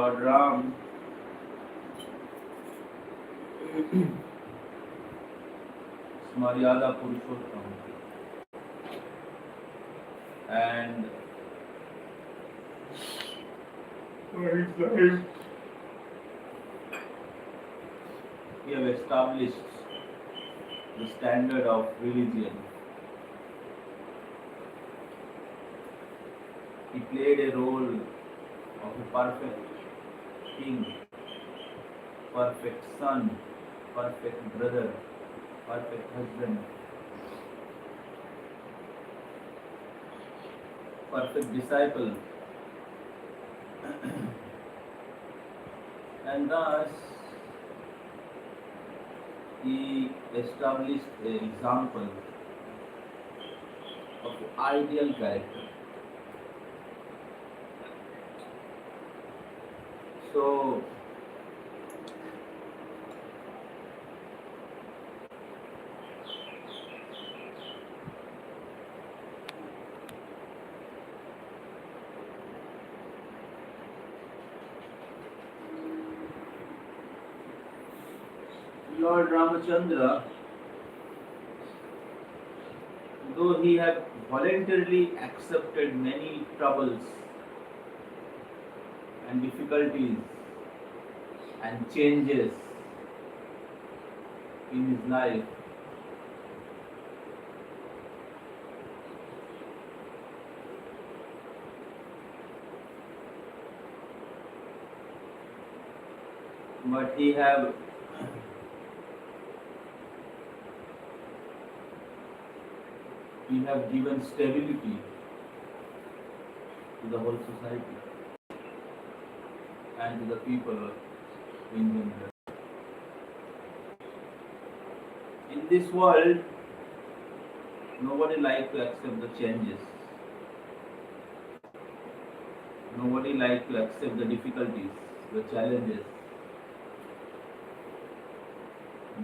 Lord Ram Smaryada Purushottam, and for his life he have established the standard of religion. He played a role of a perfect king, perfect son, perfect brother, perfect husband, perfect disciple, and thus he established an example of ideal character. So, Lord Ramachandra, though he had voluntarily accepted many troubles and difficulties and changes in his life, but he have given stability to the whole society and to the people in general. In this world, nobody likes to accept the changes. Nobody likes to accept the difficulties, the challenges,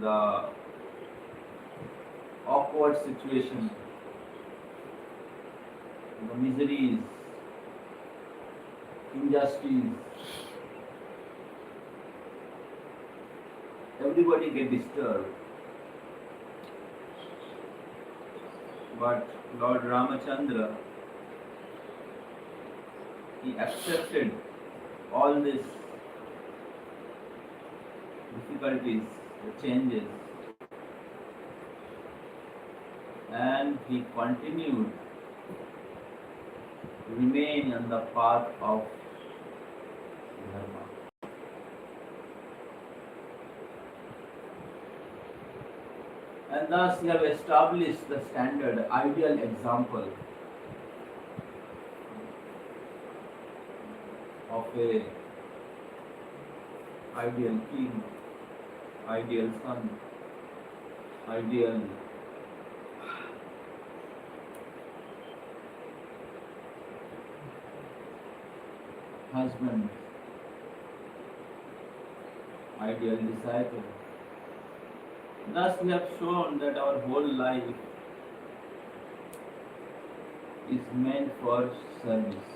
the awkward situation, the miseries, injustice. Everybody get disturbed. But Lord Ramachandra, he accepted all these difficulties, the changes, and he continued to remain on the path of Dharma. And thus he have established the standard, ideal example of a ideal king, ideal son, ideal husband, ideal disciple. Thus we have shown that our whole life is meant for service.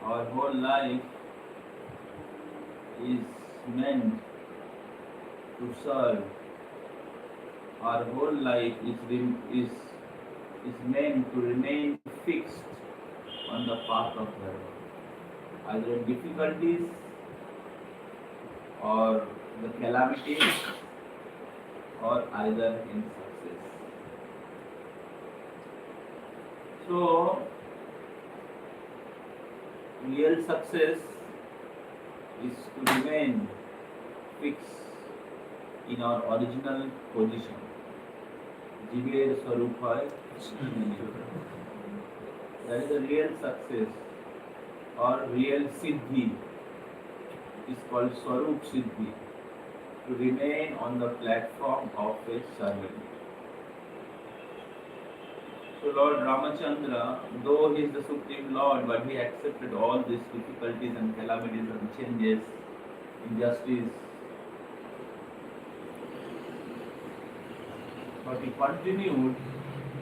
Our whole life is meant to serve. Our whole life is meant to remain fixed on the path of Dharma, either in difficulties or the calamities, or either in success. So, real success is to remain fixed in our original position. Jiver Swarup hai. That is the real success or real Siddhi. It is called Swarup Siddhi. To remain on the platform of a servant. So Lord Ramachandra, though he is the Supreme Lord, but he accepted all these difficulties and calamities and changes, injustice. But he continued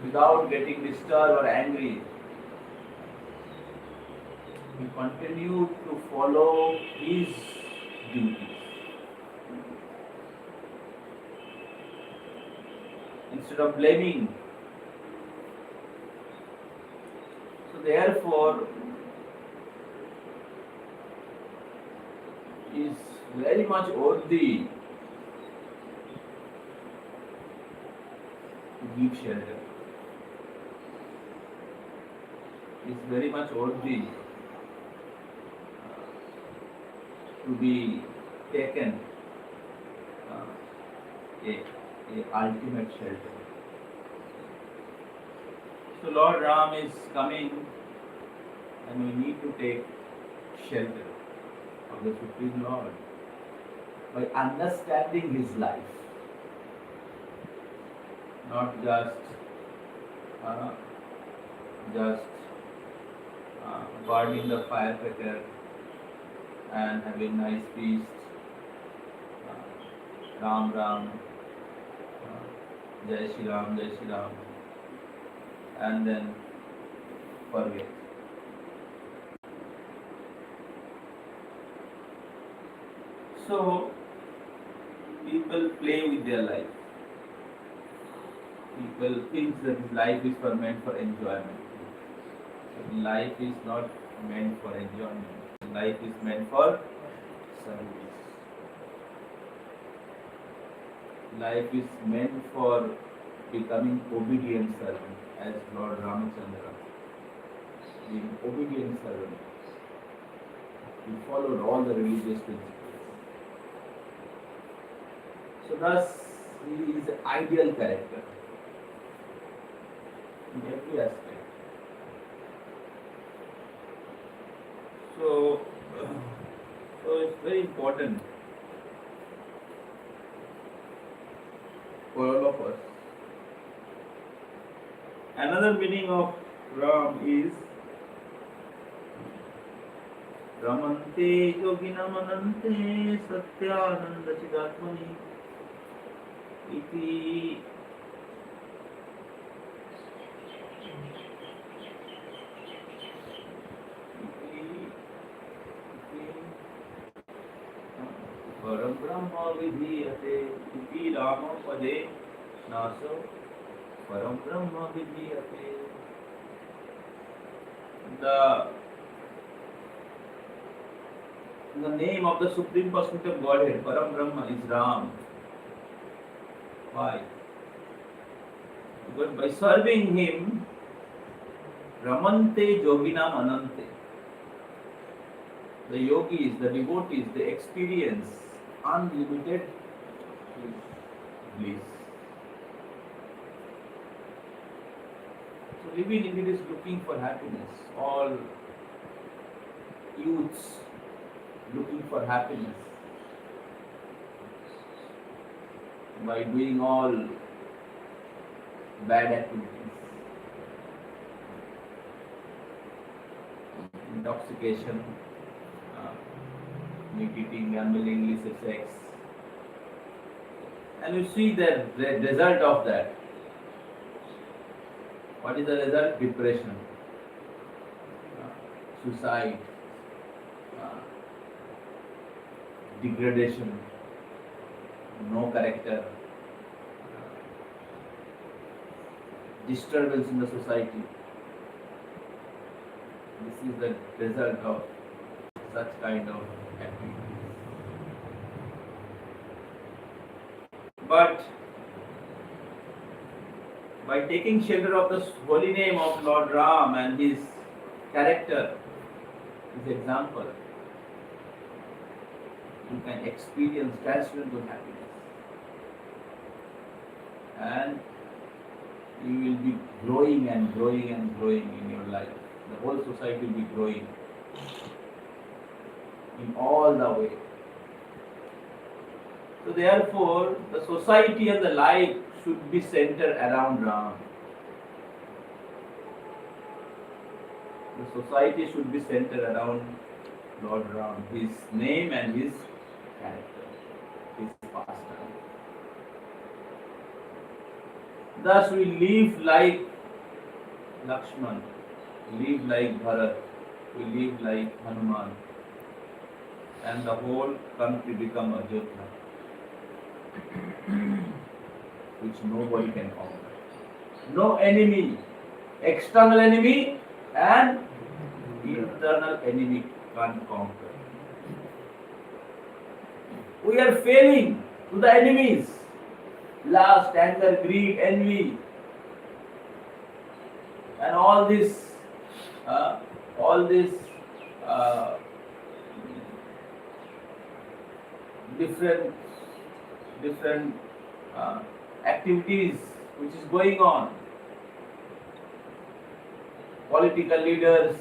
without getting disturbed or angry. he continued to follow his duties instead of blaming. So therefore, is very much worthy to give shelter. Is very much worthy to be taken a ultimate shelter. So Lord Ram is coming and we need to take shelter of the Supreme Lord by understanding his life, not just burning the firecracker and having nice feast, Ram Ram, Jai Shri Ram, Jai Shri Ram, and then forget. So people play with their life. People think that life is meant for enjoyment. Life is not meant for enjoyment. Life is meant for service. Life is meant for becoming obedient servant, as Lord Ramachandra, being obedient servant. He followed all the religious principles. So thus he is an ideal character in every aspect. So it's very important for all of us. Another meaning of Ram is Ramante Yoginamanante Satyananda Chidatmani Iti Param Brahma Vidhiyate Iti Rama Pade Naso Param Brahma Vidhiyate. The name of the Supreme Personality of Godhead, Param Brahma, is Ram. Why? Because by serving him, Ramante Yoginam Anante. The yogis, the devotees, they experience unlimited bliss. So living in it is looking for happiness. All youths looking for happiness by doing all bad activities, intoxication, meat eating, gambling, illicit sex, and you see the result of that. What is the result? Depression, suicide, degradation, no character, disturbance in the society. This is the result of such kind of activities. But by taking shelter of the holy name of Lord Ram and his character, his example, you can experience transcendental happiness, and you will be growing and growing and growing in your life. The whole society will be growing in all the way. So therefore, the society and the life should be centered around Ram. The society should be centered around Lord Ram, his name and his character, his pastime. Thus we live like Lakshman, live like Bharat, We live like Hanuman, and the whole country become Ajodhya, which nobody can conquer. No enemy, external enemy and internal enemy can't conquer. We are failing to the enemies. Lust, anger, greed, envy, and all this uh, different different activities which is going on. Political leaders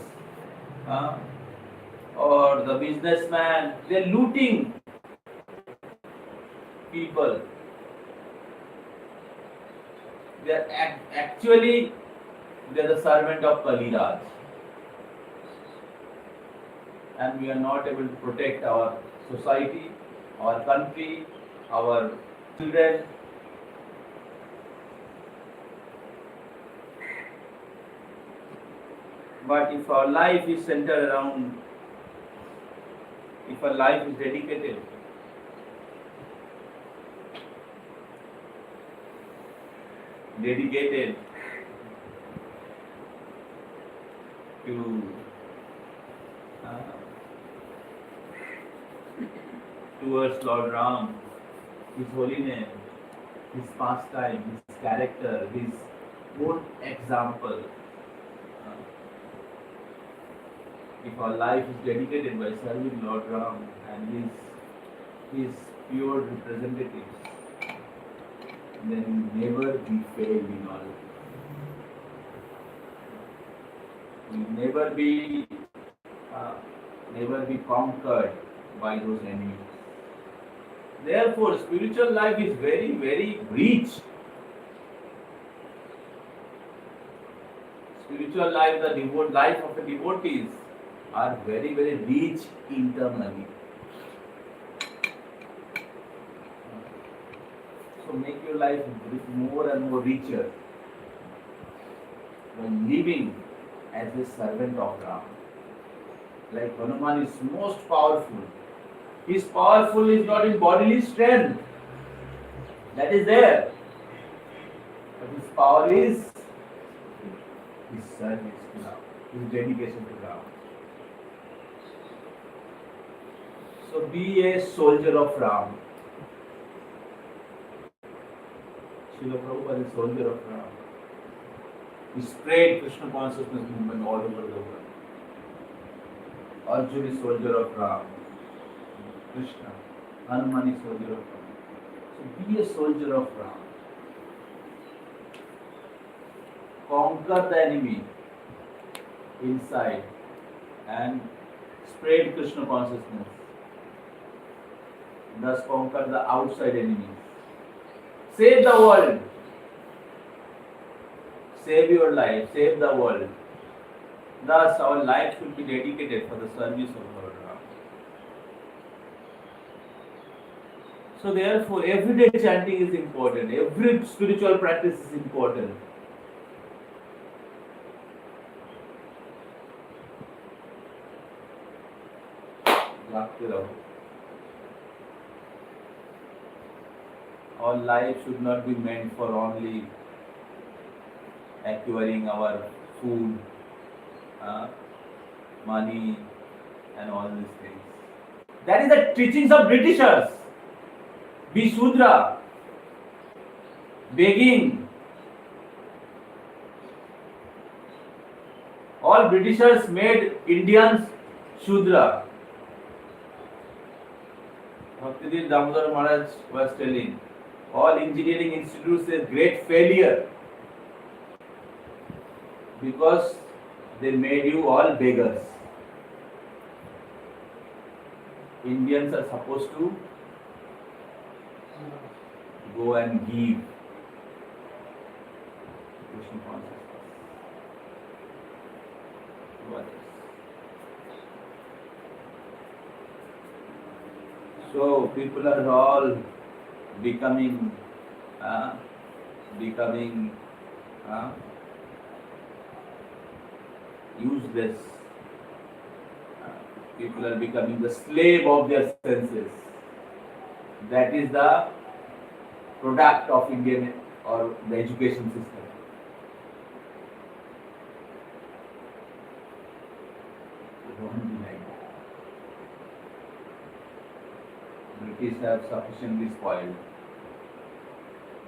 or the businessman, they're looting people. Actually they're the servant of Kaliraj, and we are not able to protect our society, our country, our children. But if our life is centered around, if our life is dedicated to towards Lord Ram, His holiness, His pastime, His character, His own example. If our life is dedicated by serving Lord Ram and His pure representatives, then never we fail in our life. We never be conquered by those enemies. Therefore, spiritual life is very, very rich. Spiritual life, the life of the devotees are very, very rich internally. So make your life more and more richer when living as a servant of Ram. Like Hanuman is most powerful. His powerful is not in bodily strength. That is there. But his power is his service to Ram, his dedication to Ram. So be a soldier of Ram. Srila Prabhupada is a soldier of Ram. He spread Krishna consciousness movement all over the world. Arjuna is soldier of Ram. Krishna. Hanuman is soldier of Ram. So be a soldier of Ram. Conquer the enemy inside and spread Krishna consciousness. Thus conquer the outside enemies. Save the world. Save your life. Save the world. Thus our life should be dedicated for the service of Lord Ram. So therefore everyday chanting is important. Every spiritual practice is important. Our life should not be meant for only acquiring our food, money, and all these things. That is the teachings of Britishers. Be Shudra, begging. All Britishers made Indians Shudra. Bhaktivedanta Damodar Maharaj was telling, all engineering institutes is great failure because they made you all beggars. Indians are supposed to go and give Krishna consciousness to others. So people are all becoming useless People are becoming the slave of their senses. That is the product of Indian or the education system. Don't be like that. British have sufficiently spoiled.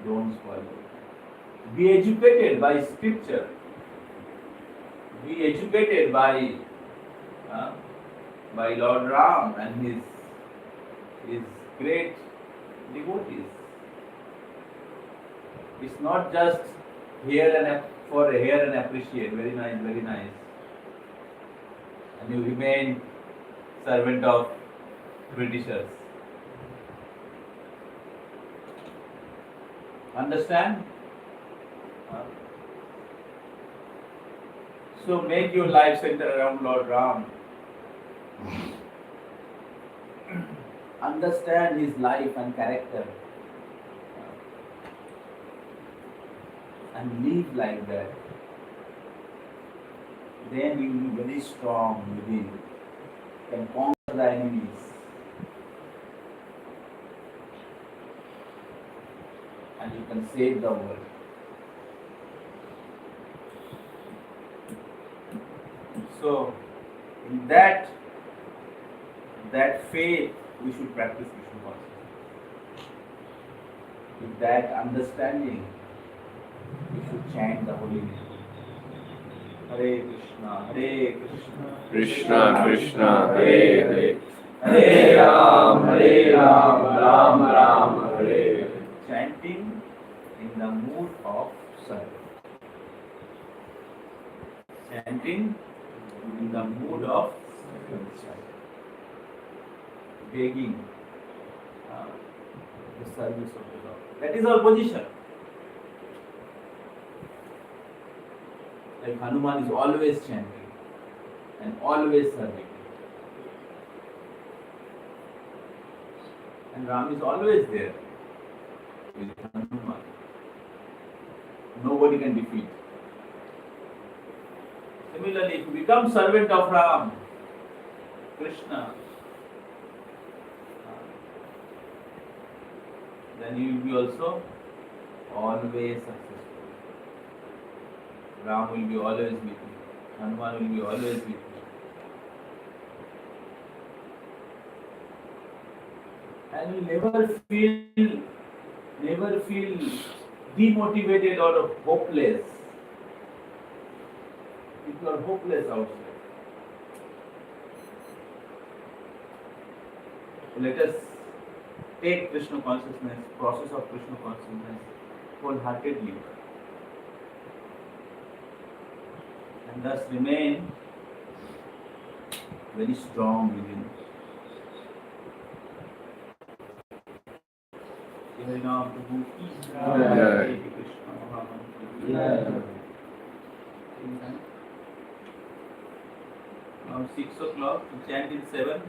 Don't spoil it. Be educated by scripture. Be educated by Lord Ram and his great devotees. It's not just hear and appreciate. Very nice, very nice. And you remain servant of Britishers. Understand? So make your life center around Lord Ram. Understand his life and character. And live like that. Then you will be very strong within. You can conquer the enemies. And you can save the world. So, in that faith, we should practice Krishna consciousness. With that understanding, we should chant the holy name. Hare Krishna, Hare Krishna, Krishna Krishna, Hare Hare, Hare Ram, Ram Ram, Hare Hare. Chanting in the mood of service. Chanting in the mood of service. Begging the service of the Lord. That is our position. Like Hanuman is always chanting and always serving. And Ram is always there with Hanuman. Nobody can defeat. Similarly, if you become servant of Ram, Krishna, then you will be also always successful. Ram will be always with you. Hanuman will be always with you. And you never feel demotivated or hopeless. People are hopeless outside. Let us take Krishna consciousness, process of Krishna consciousness wholeheartedly. And thus remain very strong within. Prabhu, Krishna Mahaprabhu. Now 6 o'clock, we chant in 7.